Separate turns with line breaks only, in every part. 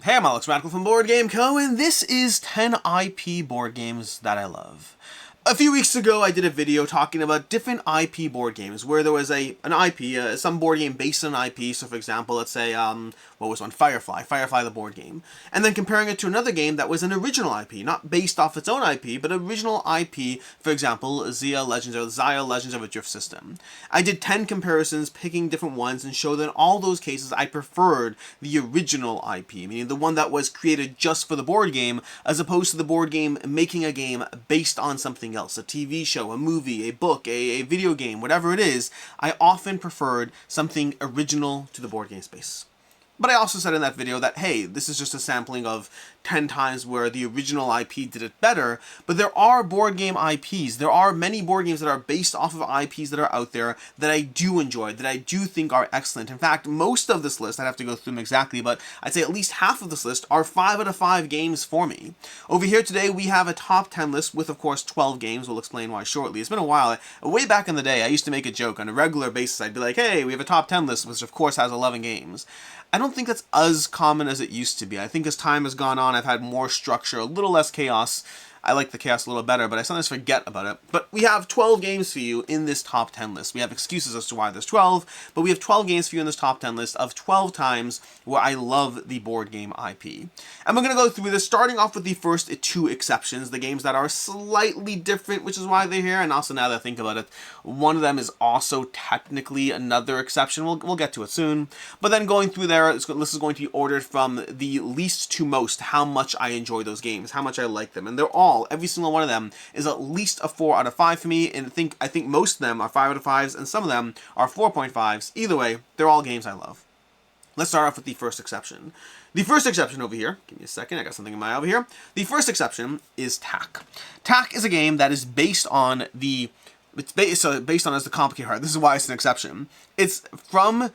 Hey, I'm Alex Radical from Board Game Co, and this is 10 IP board games that I love. A few weeks ago, I did a video talking about different IP board games, where there was an IP, some board game based on an IP, so for example, let's say, what was one? Firefly the board game. And then comparing it to another game that was an original IP, not based off its own IP, but original IP, for example, Xia Legends of a Drift System. I did 10 comparisons, picking different ones, and showed that in all those cases, I preferred the original IP, meaning the one that was created just for the board game, as opposed to the board game making a game based on something else, a TV show, a movie, a book, a video game, whatever it is. I often preferred something original to the board game space. But I also said in that video that, hey, this is just a sampling of 10 times where the original IP did it better, but there are board game IPs. There are many board games that are based off of IPs that are out there that I do enjoy, that I do think are excellent. In fact, most of this list, I'd have to go through them exactly, but I'd say at least half of this list are 5 out of 5 games for me. Over here today, we have a top 10 list with, of course, 12 games. We'll explain why shortly. It's been a while. Way back in the day, I used to make a joke on a regular basis. I'd be like, hey, we have a top 10 list, which of course has 11 games. I don't think that's as common as it used to be. I think as time has gone on, I've had more structure, a little less chaos. I like the chaos a little better, but I sometimes forget about it. But we have 12 games for you in this top 10 list. We have excuses as to why there's 12, but we have 12 games for you in this top 10 list of 12 times where I love the board game IP. And we're going to go through this, starting off with the first 2 exceptions, the games that are slightly different, which is why they're here. And also, now that I think about it, one of them is also technically another exception. We'll get to it soon. But then going through there, this is going to be ordered from the least to most, how much I enjoy those games, how much I like them. And they're all, every single one of them is at least a 4 out of 5 for me, and I think most of them are 5 out of 5s, and some of them are 4.5s. Either way, they're all games I love. Let's start off with the first exception. The first exception over here, give me a second, I got something in my eye over here. The first exception is Tak. Tak is a game that is based on based on as the complicated heart. This is why it's an exception. It's from,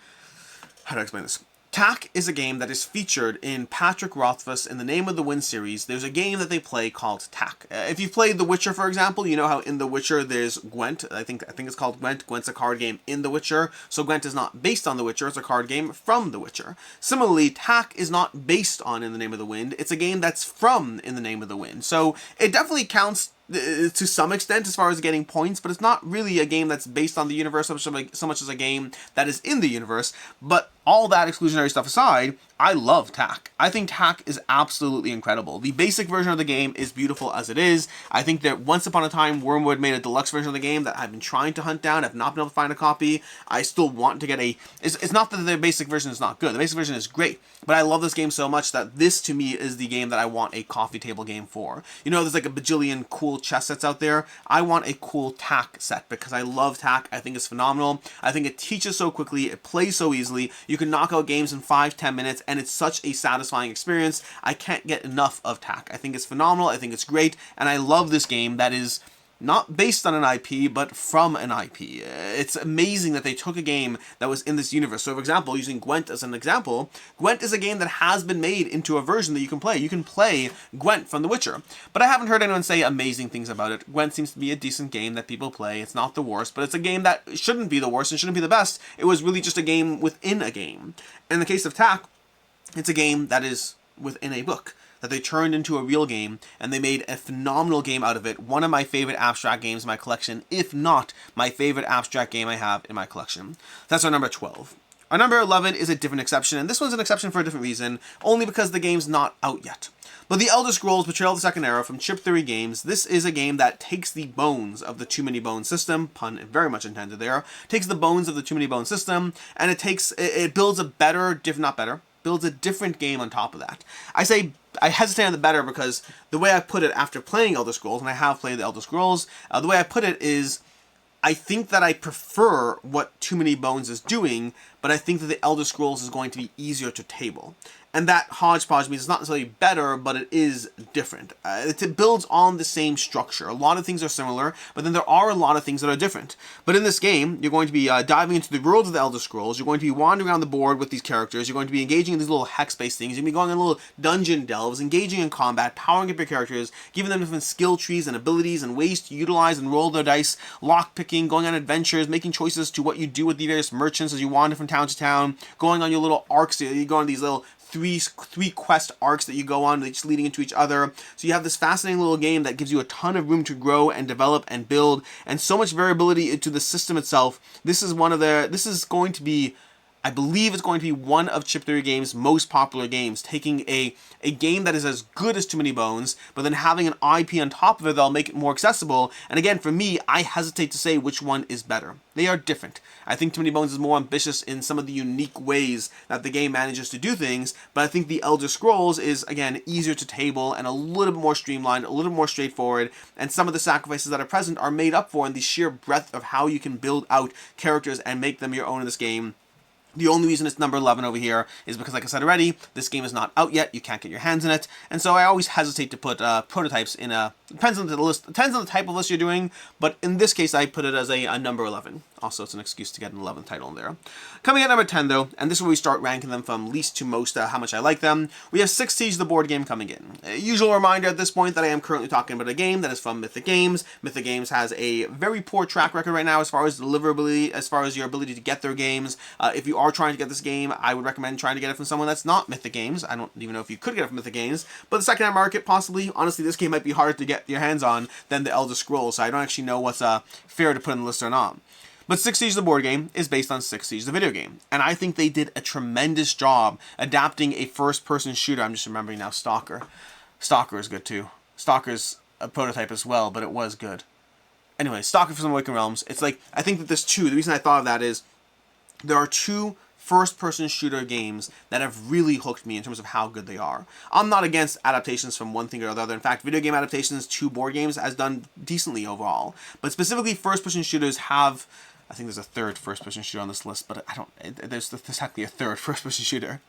how do I explain this? Tak is a game that is featured in Patrick Rothfuss in the Name of the Wind series. There's a game that they play called Tak. If you've played The Witcher, for example, you know how in The Witcher there's Gwent. I think it's called Gwent. Gwent's a card game in The Witcher. So Gwent is not based on The Witcher. It's a card game from The Witcher. Similarly, Tak is not based on In the Name of the Wind. It's a game that's from In the Name of the Wind. So it definitely counts to some extent as far as getting points, but it's not really a game that's based on the universe so much as a game that is in the universe. But all that exclusionary stuff aside, I love Tak. I think Tak is absolutely incredible. The basic version of the game is beautiful as it is. I think that once upon a time, Wormwood made a deluxe version of the game that I've been trying to hunt down. I've not been able to find a copy. I still want to get a... It's not that the basic version is not good. The basic version is great. But I love this game so much that this, to me, is the game that I want a coffee table game for. You know, there's like a bajillion cool chess sets out there. I want a cool Tak set because I love Tak. I think it's phenomenal. I think it teaches so quickly. It plays so easily. You can knock out games in 5-10 minutes, and it's such a satisfying experience. I can't get enough of Tak. I think it's phenomenal. I think it's great. And I love this game that is not based on an IP, but from an IP. It's amazing that they took a game that was in this universe. So, for example, using Gwent as an example, Gwent is a game that has been made into a version that you can play. You can play Gwent from The Witcher. But I haven't heard anyone say amazing things about it. Gwent seems to be a decent game that people play. It's not the worst, but it's a game that shouldn't be the worst and shouldn't be the best. It was really just a game within a game. In the case of Tak, it's a game that is within a book that they turned into a real game, and they made a phenomenal game out of it. One of my favorite abstract games in my collection, if not my favorite abstract game I have in my collection. That's our number 12. Our number 11 is a different exception, and this one's an exception for a different reason, only because the game's not out yet. But The Elder Scrolls Betrayal of the Second Era from Chip Theory Games, this is a game that takes the bones of the Too Many Bones system, pun very much intended there, takes the bones of the Too Many Bones system, and it builds a builds a different game on top of that. I hesitate on the better because the way I put it after playing Elder Scrolls, and I have played the Elder Scrolls, the way I put it is, I think that I prefer what Too Many Bones is doing, but I think that the Elder Scrolls is going to be easier to table. And that hodgepodge means it's not necessarily better, but it is different. It builds on the same structure. A lot of things are similar, but then there are a lot of things that are different. But in this game, you're going to be diving into the world of the Elder Scrolls. You're going to be wandering around the board with these characters. You're going to be engaging in these little hex-based things. You're going to be going on little dungeon delves, engaging in combat, powering up your characters, giving them different skill trees and abilities and ways to utilize and roll their dice, lock-picking, going on adventures, making choices to what you do with the various merchants as you wander from town to town, going on your little arcs. You go on these little three quest arcs that you go on, each leading into each other. So you have this fascinating little game that gives you a ton of room to grow and develop and build, and so much variability into the system itself. This is going to be, I believe it's going to be one of Chip Theory Games' most popular games, taking a game that is as good as Too Many Bones, but then having an IP on top of it that'll make it more accessible. And again, for me, I hesitate to say which one is better. They are different. I think Too Many Bones is more ambitious in some of the unique ways that the game manages to do things, but I think The Elder Scrolls is, again, easier to table and a little bit more streamlined, a little bit more straightforward, and some of the sacrifices that are present are made up for in the sheer breadth of how you can build out characters and make them your own in this game. The only reason it's number 11 over here is because, like I said already, this game is not out yet. You can't get your hands in it, and so I always hesitate to put prototypes in a. Depends on the list. Depends on the type of list you're doing, but in this case, I put it as a number 11. Also, it's an excuse to get an 11th title in there. Coming at number 10, though, and this is where we start ranking them from least to most, how much I like them. We have Six Siege, the board game, coming in. A usual reminder at this point that I am currently talking about a game that is from Mythic Games. Mythic Games has a very poor track record right now as far as deliverability, as far as your ability to get their games. If you are trying to get this game, I would recommend trying to get it from someone that's not Mythic Games. I don't even know if you could get it from Mythic Games, but the secondhand market, possibly. Honestly, this game might be harder to get your hands on than The Elder Scrolls, so I don't actually know what's fair to put in the list or not. But Six Siege, the board game, is based on Six Siege, the video game. And I think they did a tremendous job adapting a first-person shooter. I'm just remembering now, Stalker. Stalker is good, too. Stalker's a prototype as well, but it was good. Anyway, Stalker from the Awakened Realms. It's like, I think that there's two. The reason I thought of that is there are two first-person shooter games that have really hooked me in terms of how good they are. I'm not against adaptations from one thing or the other. In fact, video game adaptations to board games has done decently overall. But specifically, first-person shooters have... I think there's a third first-person shooter on this list, but there's actually a third first-person shooter.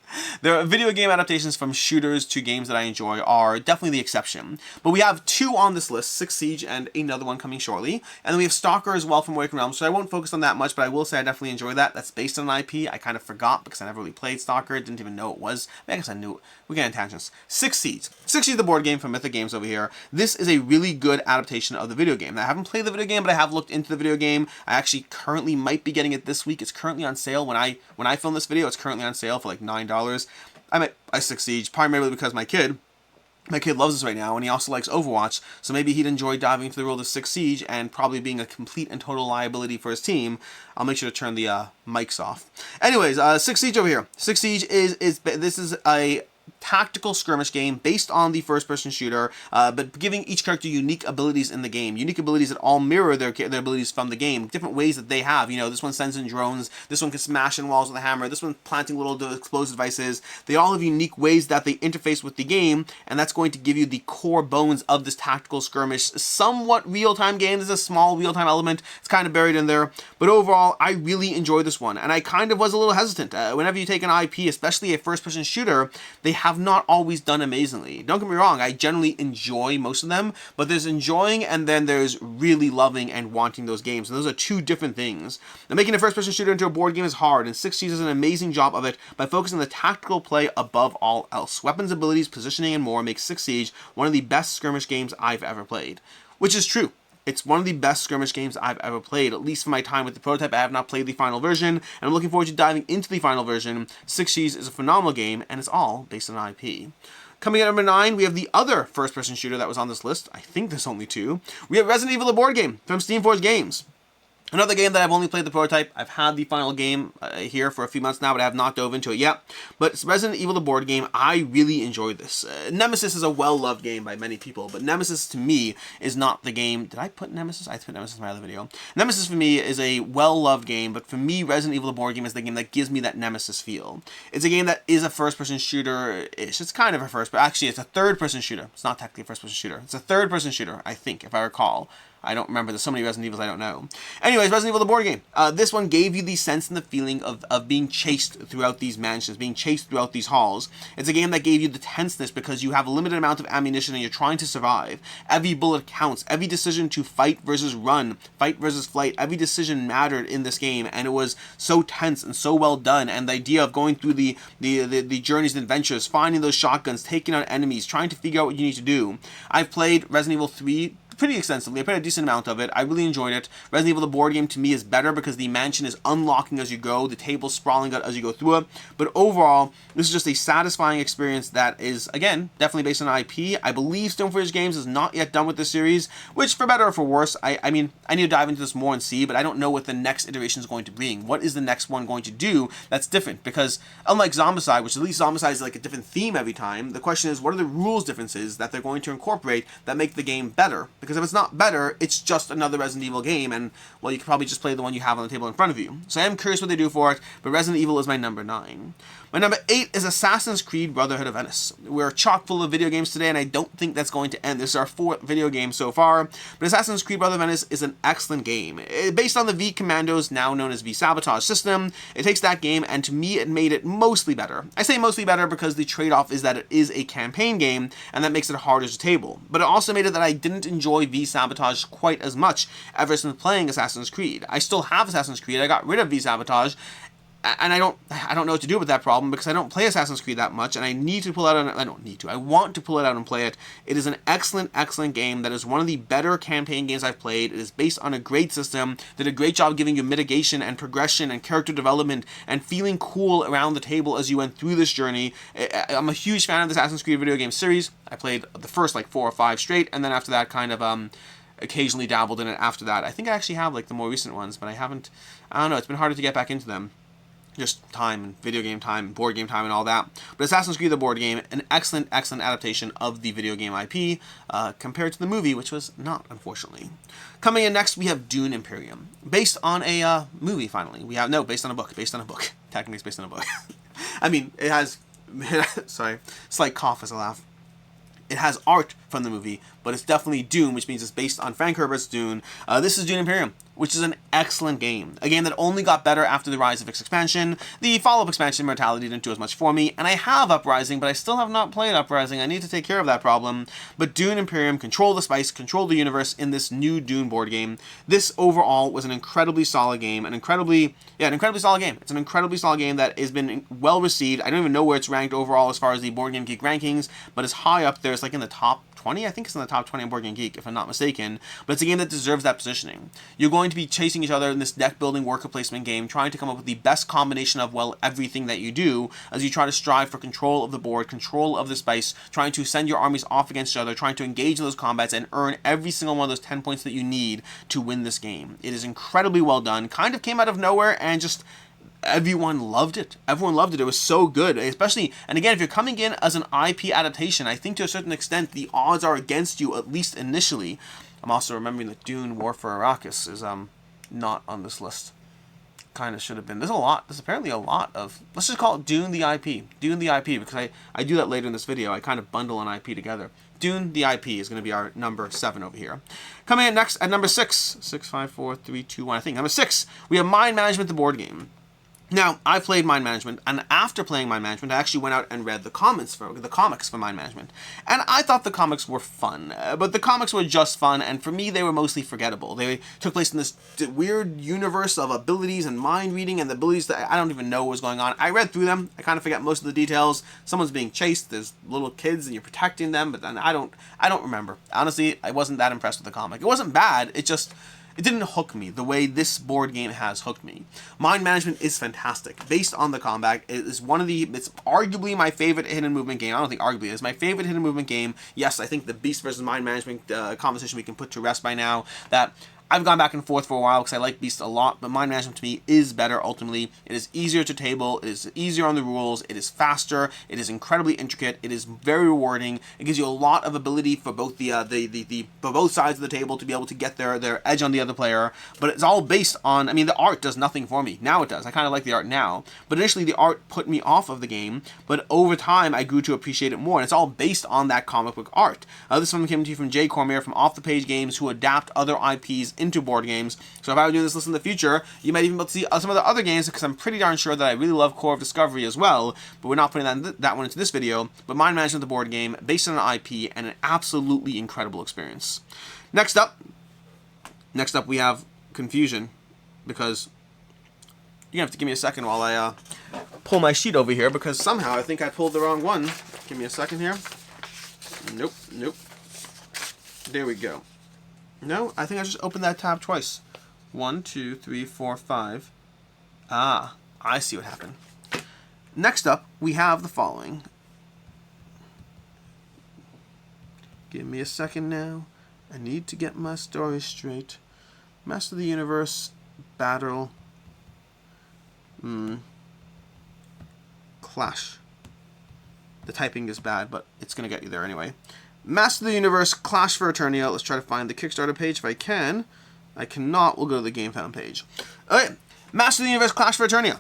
There are video game adaptations from shooters to games that I enjoy are definitely the exception. But we have two on this list, Six Siege and another one coming shortly. And then we have Stalker as well from Awakened Realms, so I won't focus on that much, but I will say I definitely enjoy that. That's based on an IP. I kind of forgot because I never really played Stalker, didn't even know it was. I guess I knew it. We're getting tangents. Six Siege. Six Siege, the board game from Mythic Games over here. This is a really good adaptation of the video game. Now, I haven't played the video game, but I have looked into the video game. I actually currently might be getting it this week. It's currently on sale. When I film this video, it's currently on sale for like $9. I might buy Six Siege, primarily because my kid loves this right now, and he also likes Overwatch, so maybe he'd enjoy diving into the world of Six Siege and probably being a complete and total liability for his team. I'll make sure to turn the mics off. Anyways, Six Siege over here. Six Siege is a tactical skirmish game based on the first-person shooter, but giving each character unique abilities in the game. Unique abilities that all mirror their abilities from the game. Different ways that they have. You know, this one sends in drones. This one can smash in walls with a hammer. This one planting little explosive devices. They all have unique ways that they interface with the game, and that's going to give you the core bones of this tactical skirmish. Somewhat real-time game. There's a small real-time element. It's kind of buried in there. But overall, I really enjoy this one, and I kind of was a little hesitant. Whenever you take an IP, especially a first-person shooter, they have not always done amazingly. Don't get me wrong, I generally enjoy most of them, but there's enjoying and then there's really loving and wanting those games, and those are two different things. Now, making a first-person shooter into a board game is hard, and Six Siege does an amazing job of it by focusing on the tactical play above all else. Weapons, abilities, positioning, and more make Six Siege one of the best skirmish games I've ever played. Which is true. It's one of the best skirmish games I've ever played, at least for my time with the prototype. I have not played the final version, and I'm looking forward to diving into the final version. Six Siege is a phenomenal game, and it's all based on IP. Coming at number 9, we have the other first-person shooter that was on this list. I think there's only two. We have Resident Evil, the board game, from Steamforged Games. Another game that I've only played the prototype. I've had the final game here for a few months now, but I have not dove into it yet. But it's Resident Evil, the board game. I really enjoyed this. Nemesis is a well-loved game by many people, but Nemesis to me is not the game. Did I put Nemesis? I put Nemesis in my other video. Nemesis for me is a well-loved game, but for me, Resident Evil, the board game is the game that gives me that Nemesis feel. It's a game that is a first-person shooter-ish. It's kind of a first, but actually it's a third-person shooter. It's not technically a first-person shooter. It's a third-person shooter, I think, if I recall. I don't remember. There's so many Resident Evils I don't know. Anyways, Resident Evil, the board game. This one gave you the sense and the feeling of being chased throughout these mansions, being chased throughout these halls. It's a game that gave you the tenseness because you have a limited amount of ammunition and you're trying to survive. Every bullet counts. Every decision to fight versus run, fight versus flight, every decision mattered in this game, and it was so tense and so well done. And the idea of going through the journeys and adventures, finding those shotguns, taking out enemies, trying to figure out what you need to do. I've played Resident Evil 3 pretty extensively. I played a decent amount of it. I really enjoyed it. Resident Evil the board game to me is better because the mansion is unlocking as you go, the table's sprawling out as you go through it. But overall, this is just a satisfying experience that is, again, definitely based on IP. I believe Stoneforge Games is not yet done with this series, which for better or for worse, I mean, I need to dive into this more and see, but I don't know what the next iteration is going to bring. What is the next one going to do that's different? Because unlike Zombicide, which at least Zombicide is like a different theme every time, the question is, what are the rules differences that they're going to incorporate that make the game better? Because if it's not better, it's just another Resident Evil game, and, well, you could probably just play the one you have on the table in front of you. So I am curious what they do for it, but Resident Evil is my number 9. My number 8 is Assassin's Creed Brotherhood of Venice. We're chock full of video games today, and I don't think that's going to end. This is our 4th video game so far, but Assassin's Creed Brotherhood of Venice is an excellent game. Based on the V Commandos, now known as V Sabotage system, it takes that game, and to me, it made it mostly better. I say mostly better because the trade-off is that it is a campaign game, and that makes it harder to table. But it also made it that I didn't enjoy V Sabotage quite as much ever since playing Assassin's Creed. I still have Assassin's Creed. I got rid of V Sabotage, and I don't know what to do with that problem because I don't play Assassin's Creed that much, and I need to pull it out. I don't need to. I want to pull it out and play it. It is an excellent, excellent game that is one of the better campaign games I've played. It is based on a great system. Did a great job giving you mitigation and progression and character development and feeling cool around the table as you went through this journey. I'm a huge fan of the Assassin's Creed video game series. I played the first like 4 or 5 straight, and then after that kind of occasionally dabbled in it after that. I think I actually have like the more recent ones, but I haven't. I don't know. It's been harder to get back into them. Just time and video game time and board game time and all that. But Assassin's Creed the board game, an excellent, excellent adaptation of the video game IP compared to the movie, which was not, unfortunately. Coming in next, we have Dune Imperium, based on a movie. Finally, we have based on a book. Based on a book. Technically, it's based on a book. I mean, it has. Sorry, slight cough as I laugh. It has art from the movie, but it's definitely Dune, which means it's based on Frank Herbert's Dune. This is Dune Imperium, which is an excellent game. A game that only got better after the Rise of X expansion. The follow-up expansion, Immortality, didn't do as much for me, and I have Uprising, but I still have not played Uprising. I need to take care of that problem. But Dune Imperium, control the spice, control the universe in this new Dune board game. This overall was an incredibly solid game, an incredibly solid game. It's an incredibly solid game that has been well received. I don't even know where it's ranked overall as far as the Board Game Geek rankings, but it's high up there. It's like in the top 20, I think it's in the top 20 on Board Game Geek, if I'm not mistaken, but it's a game that deserves that positioning. You're going to be chasing each other in this deck-building worker placement game, trying to come up with the best combination of, well, everything that you do, as you try to strive for control of the board, control of the space, trying to send your armies off against each other, trying to engage in those combats, and earn every single one of those 10 points that you need to win this game. It is incredibly well done, kind of came out of nowhere, and just everyone loved it. Everyone loved it. It was so good, especially, and again, if you're coming in as an IP adaptation, I think to a certain extent the odds are against you, at least initially. I'm also remembering that Dune War for Arrakis is not on this list. Kind of should have been. There's apparently a lot of, let's just call it Dune the IP. Dune the IP, because I do that later in this video. I kind of bundle an IP together. Dune the IP is going to be our number 7 over here. Coming in next at number 6. 6, 5, 4, 3, 2, 1. I think number 6, we have Mind Management, the board game. Now, I played Mind Management, and after playing Mind Management, I actually went out and read the comics for Mind Management. And I thought the comics were fun, but the comics were just fun, and for me, they were mostly forgettable. They took place in this weird universe of abilities and mind reading and the abilities that I don't even know what was going on. I read through them. I kind of forget most of the details. Someone's being chased. There's little kids, and you're protecting them, but then I don't remember. Honestly, I wasn't that impressed with the comic. It wasn't bad. It didn't hook me the way this board game has hooked me. Mind Management is fantastic. Based on the combat, it's arguably my favorite hidden movement game. I don't think arguably, it's my favorite hidden movement game. Yes, I think the Beast versus Mind Management conversation we can put to rest by now. That I've gone back and forth for a while because I like Beast a lot, but Mind Management to me is better ultimately. It is easier to table, it is easier on the rules, it is faster, it is incredibly intricate, it is very rewarding. It gives you a lot of ability for both for both sides of the table to be able to get their edge on the other player, but it's all based on, I mean, the art does nothing for me. Now it does. I kind of like the art now, but initially the art put me off of the game, but over time I grew to appreciate it more, and it's all based on that comic book art. This one came to you from Jay Cormier from Off the Page Games, who adapt other IPs into board games. So if I were doing this list in the future, you might even be able to see some of the other games, because I'm pretty darn sure that I really love Core of Discovery as well, but we're not putting that one into this video. But Mind Management, the board game, based on an IP, and an absolutely incredible experience. Next up we have Confusion, because you have to give me a second while I pull my sheet over here, because somehow I think I pulled the wrong one. Give me a second here. Nope. There we go. No, I think I just opened that tab twice. 1, 2, 3, 4, 5. Ah, I see what happened. Next up, we have the following. Give me a second now. I need to get my story straight. Master of the Universe, Battle, Clash. The typing is bad, but it's going to get you there anyway. Master of the Universe, Clash for Eternia. Let's try to find the Kickstarter page if I can. I cannot. We'll go to the GameFound page. Okay, Master of the Universe, Clash for Eternia.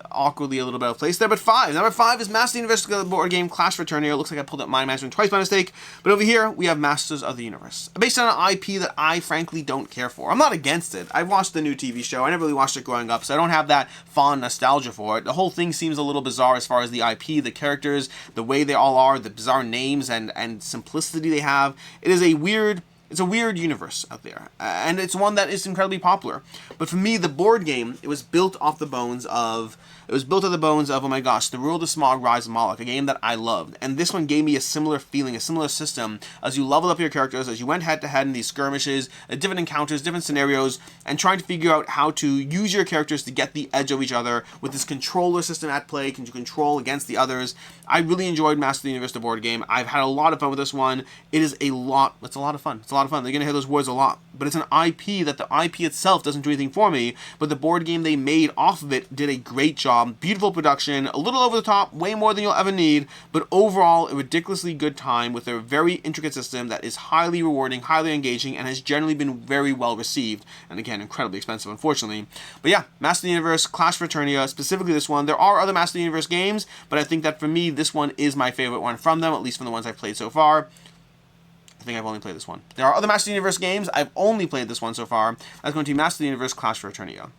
Awkwardly a little bit out of place there, but 5. Number 5 is Master of the Universe board game, Clash for Eternia. It looks like I pulled up Mind Management twice by mistake, but over here we have Masters of the Universe, based on an IP that I frankly don't care for. I'm not against it. I watched the new TV show. I never really watched it growing up, so I don't have that fond nostalgia for it. The whole thing seems a little bizarre as far as the IP, the characters, the way they all are, the bizarre names and simplicity they have. It is a weird... It's a weird universe out there, and it's one that is incredibly popular. But for me, the board game, it was built off the bones of... oh my gosh, The World of Smog, Rise of Moloch, a game that I loved. And this one gave me a similar feeling, a similar system, as you level up your characters, as you went head-to-head in these skirmishes, different encounters, different scenarios, and trying to figure out how to use your characters to get the edge of each other with this controller system at play. Can you control against the others? I really enjoyed Master of the Universe, the board game. I've had a lot of fun with this one. It's a lot of fun. It's a lot of fun. They're going to hear those words a lot. But it's an IP that the IP itself doesn't do anything for me, but the board game they made off of it did a great job. Beautiful production, a little over the top, way more than you'll ever need, but overall a ridiculously good time with a very intricate system that is highly rewarding, highly engaging, and has generally been very well received. And again, incredibly expensive, unfortunately. But yeah, Master of the Universe, Clash for Eternia, specifically this one. There are other Master of the Universe games, but I think that for me, this one is my favorite one from them, at least from the ones I've played so far. I think I've only played this one. There are other Master of the Universe games. I've only played this one so far. That's going to be Master of the Universe, Clash for Eternia.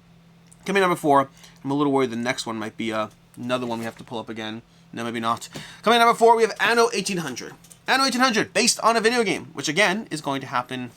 Coming number 4, I'm a little worried the next one might be another one we have to pull up again. No, maybe not. Coming number 4, we have Anno 1800. Anno 1800, based on a video game, which again is going to happen.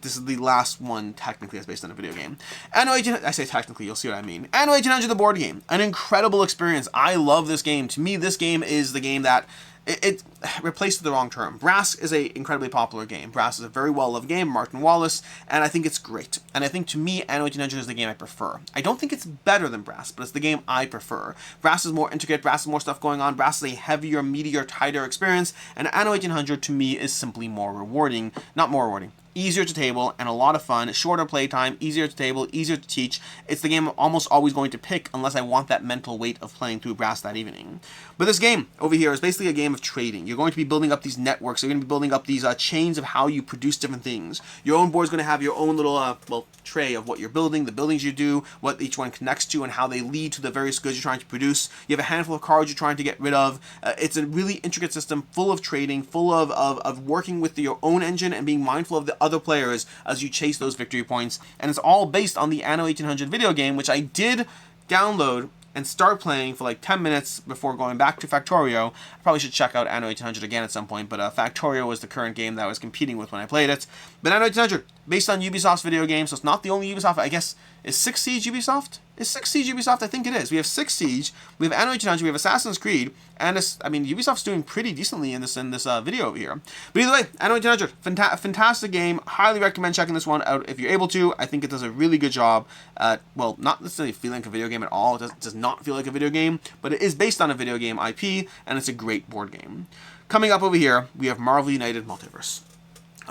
This is the last one, technically, that's based on a video game. Anno 1800, I say technically, you'll see what I mean. Anno 1800, the board game. An incredible experience. I love this game. To me, this game is the game that... It replaced the wrong term. Brass is an incredibly popular game. Brass is a very well-loved game, Martin Wallace, and I think it's great. And I think, to me, Anno 1800 is the game I prefer. I don't think it's better than Brass, but it's the game I prefer. Brass is more intricate, Brass has more stuff going on, Brass is a heavier, meatier, tighter experience, and Anno 1800, to me, is simply more rewarding. Not more rewarding. Easier to table and a lot of fun, shorter playtime, easier to table, easier to teach. It's the game I'm almost always going to pick unless I want that mental weight of playing through Brass that evening. But this game over here is basically a game of trading. You're going to be building up these networks. You're going to be building up these chains of how you produce different things. Your own board's going to have your own little tray of what you're building, the buildings you do, what each one connects to, and how they lead to the various goods you're trying to produce. You have a handful of cards you're trying to get rid of. It's a really intricate system full of trading, full of working with your own engine and being mindful of the other players as you chase those victory points. And it's all based on the Anno 1800 video game, which I did download and start playing for like 10 minutes before going back to Factorio. I probably should check out Anno 1800 again at some point, but Factorio was the current game that I was competing with when I played it. But Anno 1800, based on Ubisoft's video game, so it's not the only Ubisoft, I guess. Is Six Siege Ubisoft? Is Six Siege Ubisoft? I think it is. We have Six Siege, we have Anno 1800, we have Assassin's Creed, and Ubisoft's doing pretty decently in this video over here. But either way, Anno 1800, fantastic game. Highly recommend checking this one out if you're able to. I think it does a really good job at, well, not necessarily feeling like a video game at all. It does not feel like a video game, but it is based on a video game IP, and it's a great board game. Coming up over here, we have Marvel United Multiverse.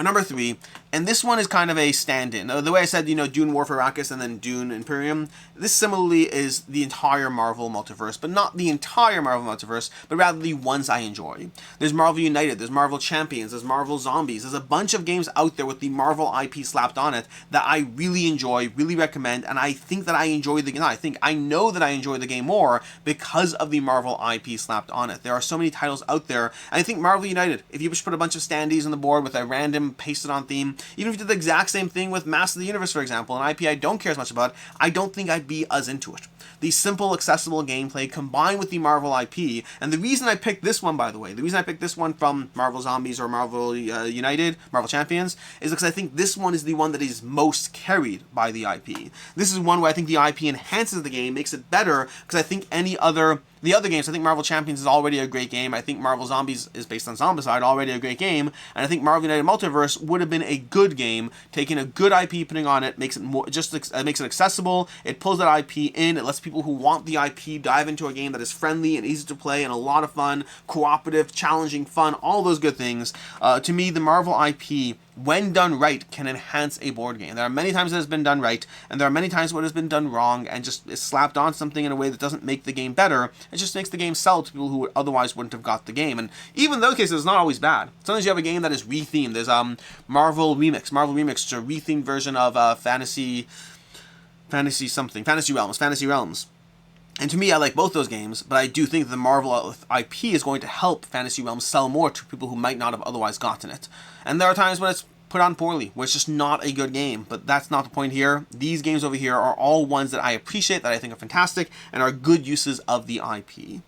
Number 3, and this one is kind of a stand-in. The way I said, Dune War for Arrakis and then Dune Imperium, this similarly is the entire Marvel multiverse, but not the entire Marvel multiverse, but rather the ones I enjoy. There's Marvel United, there's Marvel Champions, there's Marvel Zombies, there's a bunch of games out there with the Marvel IP slapped on it that I really enjoy, really recommend, and I think that I enjoy the game. I know that I enjoy the game more because of the Marvel IP slapped on it. There are so many titles out there, and I think Marvel United, if you just put a bunch of standees on the board with a random pasted on theme, even if you did the exact same thing with Master of the Universe, for example, an IP I don't care as much about, I don't think I'd be as into it. The simple, accessible gameplay combined with the Marvel IP, and the reason I picked this one, by the way, the reason I picked this one from Marvel Zombies or Marvel United, Marvel Champions, is because I think this one is the one that is most carried by the IP. This is one where I think the IP enhances the game, makes it better, because I think any other the other games. I think Marvel Champions is already a great game. I think Marvel Zombies is based on Zombicide, already a great game. And I think Marvel United Multiverse would have been a good game. Taking a good IP, putting on it, makes it more, makes it accessible. It pulls that IP in. It lets people who want the IP dive into a game that is friendly and easy to play and a lot of fun, cooperative, challenging, fun, all those good things. To me, the Marvel IP, when done right, can enhance a board game. There are many times it has been done right, and there are many times where it has been done wrong and just is slapped on something in a way that doesn't make the game better. It just makes the game sell to people who otherwise wouldn't have got the game. And even in those cases, it's not always bad. Sometimes you have a game that is rethemed. There's Marvel Remix. Marvel Remix is a rethemed version of Fantasy Realms. And to me, I like both those games, but I do think the Marvel IP is going to help Fantasy Realms sell more to people who might not have otherwise gotten it. And there are times when it's put on poorly, where it's just not a good game, but that's not the point here. These games over here are all ones that I appreciate, that I think are fantastic, and are good uses of the IP.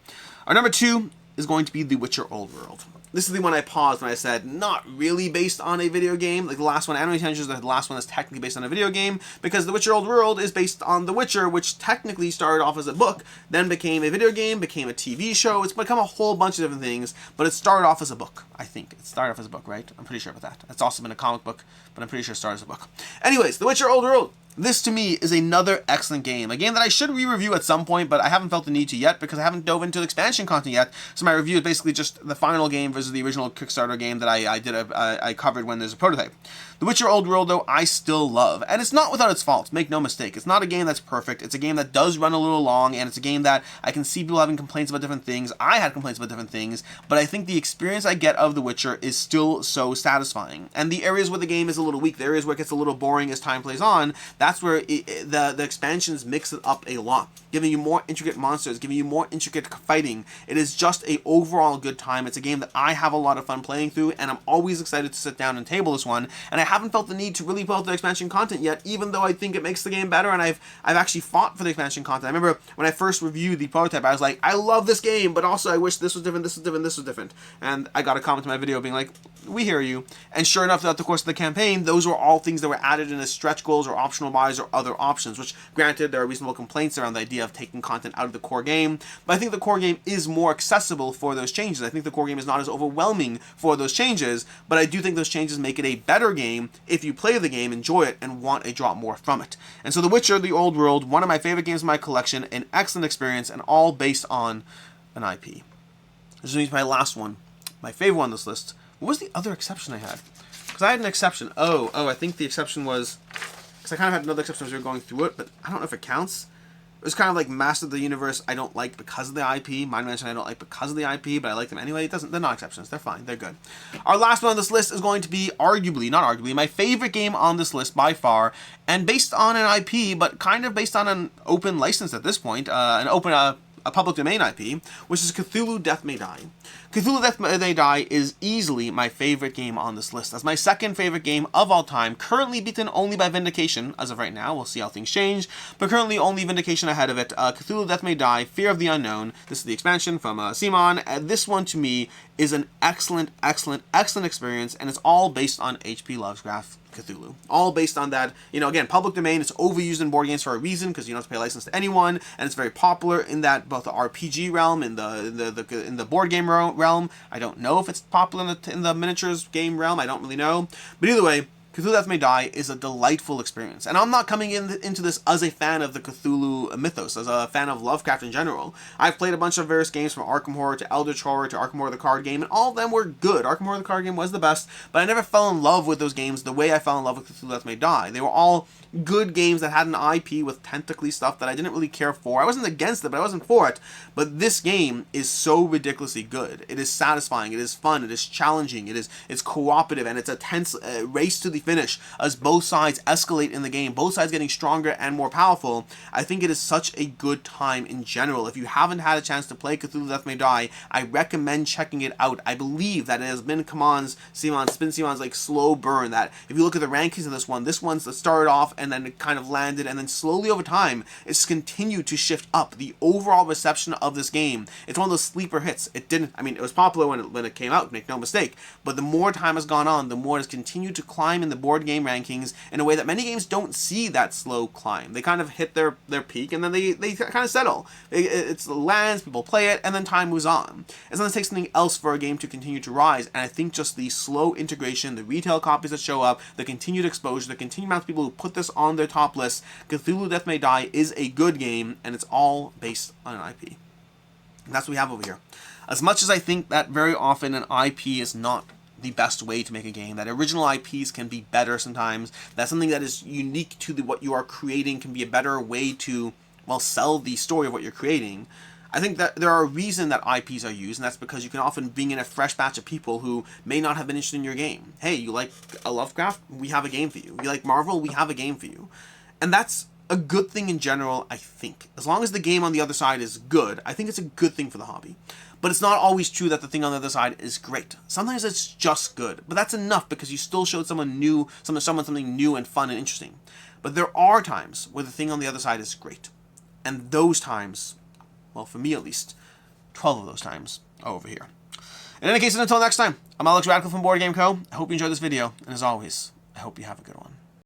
Our number 2 is going to be The Witcher Old World. This is the one I paused when I said not really based on a video game. Like the last one, Anime Tangents, the last one is technically based on a video game, because The Witcher Old World is based on The Witcher, which technically started off as a book, then became a video game, became a TV show. It's become a whole bunch of different things, but it started off as a book, I think. It started off as a book, right? I'm pretty sure about that. It's also been a comic book, but I'm pretty sure it started as a book. Anyways, The Witcher Old World. This, to me, is another excellent game. A game that I should re-review at some point, but I haven't felt the need to yet because I haven't dove into the expansion content yet. So my review is basically just the final game versus the original Kickstarter game that I covered when there's a prototype. The Witcher Old World, though, I still love. And it's not without its faults, make no mistake. It's not a game that's perfect. It's a game that does run a little long, and it's a game that I can see people having complaints about different things. I had complaints about different things, but I think the experience I get of The Witcher is still so satisfying. And the areas where the game is a little weak, the areas where it gets a little boring as time plays on, that's where the expansions mix it up a lot, giving you more intricate monsters, giving you more intricate fighting. It is just a overall good time. It's a game that I have a lot of fun playing through, and I'm always excited to sit down and table this one. And I haven't felt the need to really pull out the expansion content yet, even though I think it makes the game better, and I've actually fought for the expansion content. I remember when I first reviewed the prototype, I was like, I love this game, but also I wish this was different, this was different, this was different. And I got a comment to my video being like, we hear you. And sure enough, throughout the course of the campaign, those were all things that were added in as stretch goals or optional buys or other options, which granted, there are reasonable complaints around the idea of taking content out of the core game, but I think the core game is more accessible for those changes. I think the core game is not as overwhelming for those changes, but I do think those changes make it a better game if you play the game, enjoy it, and want a drop more from it. And so The Witcher, The Old World, one of my favorite games in my collection, an excellent experience, and all based on an IP. This is my last one, my favorite one on this list. What was the other exception I had? Because I had an exception. I think the exception was, because I kind of had another exception as we were going through it, but I don't know if it counts. It was kind of like Master of the Universe I don't like because of the IP. Mind Mansion I don't like because of the IP, but I like them anyway. They're not exceptions. They're fine. They're good. Our last one on this list is going to be not arguably, my favorite game on this list by far, and based on an IP, but kind of based on an open license at this point, a public domain IP, which is Cthulhu Death May Die. Cthulhu Death May Die is easily my favorite game on this list. That's my second favorite game of all time, currently beaten only by Vindication as of right now. We'll see how things change, but currently only Vindication ahead of it. Cthulhu Death May Die, Fear of the Unknown. This is the expansion from CMON. This one, to me, is an excellent experience, and it's all based on H.P. Lovecraft Cthulhu. All based on that, again, public domain. It's overused in board games for a reason, because you don't have to pay a license to anyone, and it's very popular in that both the RPG realm, in the board game realm. I don't know if it's popular in the miniatures game realm. I don't really know, but either way, Cthulhu Death May Die is a delightful experience. And I'm not coming into this as a fan of the Cthulhu mythos, as a fan of Lovecraft in general. I've played a bunch of various games, from Arkham Horror to Eldritch Horror to Arkham Horror the card game, and all of them were good. Arkham Horror the card game was the best, but I never fell in love with those games the way I fell in love with Cthulhu Death May Die. They were all good games that had an IP with tentacly stuff that I didn't really care for. I wasn't against it, but I wasn't for it. But this game is so ridiculously good. It is satisfying, it is fun, it is challenging, it's cooperative, and it's a tense race to the finish as both sides escalate in the game, both sides getting stronger and more powerful. I think it is such a good time in general. If you haven't had a chance to play Cthulhu Death May Die, I recommend checking it out. I believe that it has been CMON's like slow burn, that if you look at the rankings of this one's that started off and then it kind of landed, and then slowly over time it's continued to shift up. The overall reception of this game, it's one of those sleeper hits. It was popular when it came out, make no mistake, but the more time has gone on, the more it has continued to climb in the the board game rankings in a way that many games don't see that slow climb. They kind of hit their peak, and then they kind of settle. It's lands, people play it, and then time moves on. It's going to take something else for a game to continue to rise, and I think just the slow integration, the retail copies that show up, the continued exposure, the continued amount of people who put this on their top list, Cthulhu Death May Die is a good game, and it's all based on an IP. And that's what we have over here. As much as I think that very often an IP is not the best way to make a game, that original IPs can be better sometimes, that something that is unique to what you are creating can be a better way to, well, sell the story of what you're creating, I think that there are a reason that IPs are used, and that's because you can often bring in a fresh batch of people who may not have been interested in your game. Hey, you like a Lovecraft? We have a game for you. You like Marvel? We have a game for you. And that's a good thing in general, I think. As long as the game on the other side is good, I think it's a good thing for the hobby. But it's not always true that the thing on the other side is great. Sometimes it's just good, but that's enough because you still showed someone new, something new and fun and interesting. But there are times where the thing on the other side is great. And those times, well, for me at least, 12 of those times are over here. In any case, until next time, I'm Alex Radcliffe from Board Game Co. I hope you enjoyed this video, and as always, I hope you have a good one.